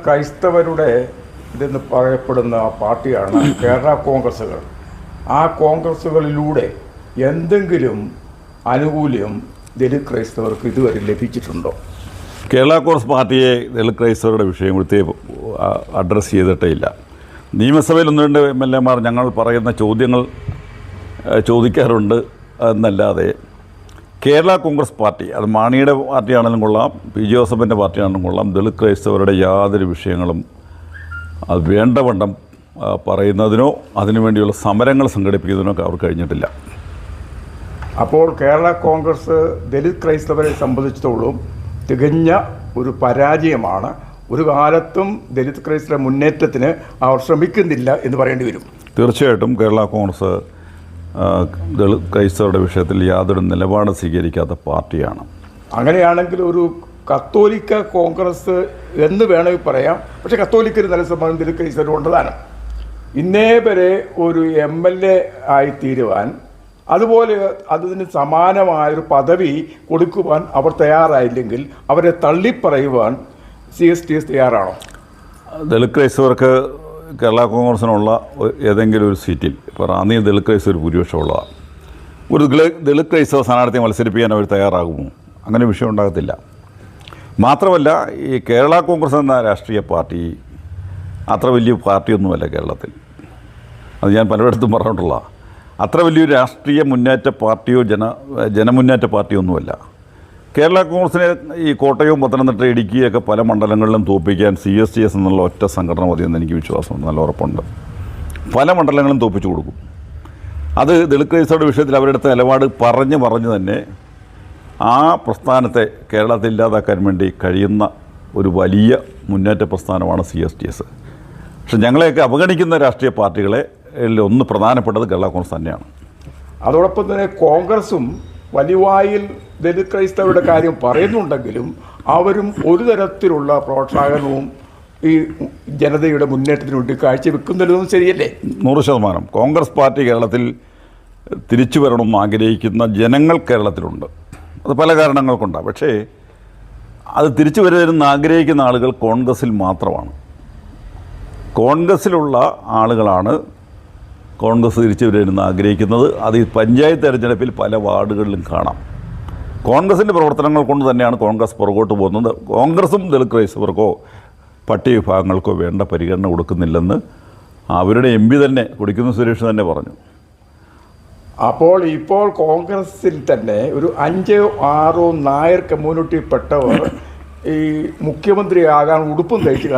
ക്രൈസ്തവരുടെ ഇതെന്ന് പറയപ്പെടുന്ന പാർട്ടിയാണ് കേരള കോൺഗ്രസ്സുകൾ. ആ കോൺഗ്രസ്സുകളിലൂടെ എന്തെങ്കിലും ആനുകൂല്യം ദലിത് ക്രൈസ്തവർക്ക് ഇതുവരെ ലഭിച്ചിട്ടുണ്ടോ? കേരള കോൺഗ്രസ് പാർട്ടിയെ ദലിത് ക്രൈസ്തവരുടെ വിഷയം ഇവിടുത്തെ അഡ്രസ്സ് ചെയ്തിട്ടേ ഇല്ല. നിയമസഭയിൽ 1-2 MLA-മാർ ഞങ്ങൾ പറയുന്ന ചോദ്യങ്ങൾ ചോദിക്കാറുണ്ട് എന്നല്ലാതെ കേരള കോൺഗ്രസ് പാർട്ടി, അത് മാണിയുടെ പാർട്ടിയാണെങ്കിലും കൊള്ളാം, പി ജോസഫിൻ്റെ പാർട്ടിയാണെങ്കിലും കൊള്ളാം, ദലിത് ക്രൈസ്തവരുടെ യാതൊരു വിഷയങ്ങളും അത് വേണ്ടവണ്ണം പറയുന്നതിനോ അതിനുവേണ്ടിയുള്ള സമരങ്ങൾ സംഘടിപ്പിക്കുന്നതിനോ അവർ കഴിഞ്ഞിട്ടില്ല. അപ്പോൾ കേരള കോൺഗ്രസ് ദലിത് ക്രൈസ്തവരെ സംബന്ധിച്ചിടത്തോളം തികഞ്ഞ ഒരു പരാജയമാണ്. ഒരു കാലത്തും ദലിത് ക്രൈസ്തവ മുന്നേറ്റത്തിന് അവർ ശ്രമിക്കുന്നില്ല എന്ന് പറയേണ്ടി വരും. തീർച്ചയായിട്ടും കേരള കോൺഗ്രസ് ദളിത് ക്രൈസ്തവരുടെ വിഷയത്തിൽ യാതൊരു നിലപാട് സ്വീകരിക്കാത്ത പാർട്ടിയാണ്. അങ്ങനെയാണെങ്കിൽ ഒരു കത്തോലിക്ക കോൺഗ്രസ് എന്ന് വേണമെങ്കിൽ പറയാം. പക്ഷേ കത്തോലിക്കർ നല്ല സംബന്ധം ദലിത് ക്രൈസ്തവരുണ്ടതാണ്. ഇന്നേ വരെ ഒരു MLA ആയിത്തീരുവാൻ, അതുപോലെ അതിന് സമാനമായൊരു പദവി കൊടുക്കുവാൻ അവർ തയ്യാറായില്ലെങ്കിൽ അവരെ തള്ളിപ്പറയുവാൻ CSTS തയ്യാറാണോ? ദലിത് ക്രൈസ്തവർക്ക് കേരള കോൺഗ്രസിനുള്ള ഏതെങ്കിലും ഒരു സീറ്റിൽ ഇപ്പോൾ റാന്നി ദലിത് ക്രൈസ്തവർ ഭൂരിപക്ഷമുള്ളതാണ്. ഒരു ദലിത് ക്രൈസ്തവ സ്ഥാനാർത്ഥിയെ മത്സരിപ്പിക്കാൻ അവർ തയ്യാറാകുമോ? അങ്ങനെ വിഷയം ഉണ്ടാകത്തില്ല. മാത്രമല്ല, ഈ കേരള കോൺഗ്രസ് എന്ന രാഷ്ട്രീയ പാർട്ടി അത്ര വലിയ പാർട്ടിയൊന്നുമല്ല കേരളത്തിൽ. അത് ഞാൻ പലയിടത്തും പറഞ്ഞിട്ടുള്ള അത്ര വലിയൊരു രാഷ്ട്രീയ മുന്നേറ്റ പാർട്ടിയോ ജനമുന്നേറ്റ പാർട്ടിയൊന്നുമല്ല. കേരള കോൺഗ്രസിനെ ഈ കോട്ടയവും പത്തനംതിട്ട ഇടുക്കിയൊക്കെ പല മണ്ഡലങ്ങളിലും തോൽപ്പിക്കാൻ CSTS എന്നുള്ള ഒറ്റ സംഘടന മതിയെന്ന് എനിക്ക് വിശ്വാസമുണ്ട്, നല്ല ഉറപ്പുണ്ട്. പല മണ്ഡലങ്ങളും തോൽപ്പിച്ചു കൊടുക്കും. അത് ദലിത് ക്രൈസ്തവരുടെ വിഷയത്തിൽ അവരുടെ നിലപാട് പറഞ്ഞ് തന്നെ ആ പ്രസ്ഥാനത്തെ കേരളത്തിൽ ഇല്ലാതാക്കാൻ വേണ്ടി കഴിയുന്ന ഒരു വലിയ മുന്നേറ്റ പ്രസ്ഥാനമാണ് CSTS. പക്ഷെ ഞങ്ങളെയൊക്കെ അവഗണിക്കുന്ന രാഷ്ട്രീയ പാർട്ടികളെ ഒന്ന് പ്രധാനപ്പെട്ടത് കേരള കോൺഗ്രസ് തന്നെയാണ്. അതോടൊപ്പം തന്നെ കോൺഗ്രസും വലിവായിൽ ദലിത് ക്രൈസ്തവരുടെ കാര്യം പറയുന്നുണ്ടെങ്കിലും അവരും ഒരു തരത്തിലുള്ള പ്രോത്സാഹനവും ഈ ജനതയുടെ മുന്നേറ്റത്തിന് വേണ്ടി കാഴ്ചവെക്കുന്നില്ലെന്നും ശരിയല്ലേ? 100%. കോൺഗ്രസ് പാർട്ടി കേരളത്തിൽ തിരിച്ചു വരണമെന്ന് ആഗ്രഹിക്കുന്ന ജനങ്ങൾ കേരളത്തിലുണ്ട്. അത് പല കാരണങ്ങൾ കൊണ്ടാണ്. പക്ഷേ അത് തിരിച്ചു വരുന്നതെന്ന് ആഗ്രഹിക്കുന്ന ആളുകൾ കോൺഗ്രസ്സിൽ മാത്രമാണ്. കോൺഗ്രസ്സിലുള്ള ആളുകളാണ് കോൺഗ്രസ് തിരിച്ചു വരുമെന്ന് ആഗ്രഹിക്കുന്നത്. അത് ഈ പഞ്ചായത്ത് തെരഞ്ഞെടുപ്പിൽ പല വാർഡുകളിലും കാണാം. കോൺഗ്രസിൻ്റെ പ്രവർത്തനങ്ങൾ കൊണ്ട് തന്നെയാണ് കോൺഗ്രസ് പുറകോട്ട് പോകുന്നത്. കോൺഗ്രസും ദലിത് ക്രൈസ്തവർക്കോ പട്ടിക വിഭാഗങ്ങൾക്കോ വേണ്ട പരിഗണന കൊടുക്കുന്നില്ലെന്ന് അവരുടെ MP തന്നെ, കൊടിക്കുന്നിൽ സുരേഷ് തന്നെ പറഞ്ഞു. ഇപ്പോൾ കോൺഗ്രസിൽ തന്നെ ഒരു 5-6 നായർ കമ്മ്യൂണിറ്റിയിൽപ്പെട്ടവർ ഈ മുഖ്യമന്ത്രിയാകാൻ ഉടുപ്പും തയ്ച്ച്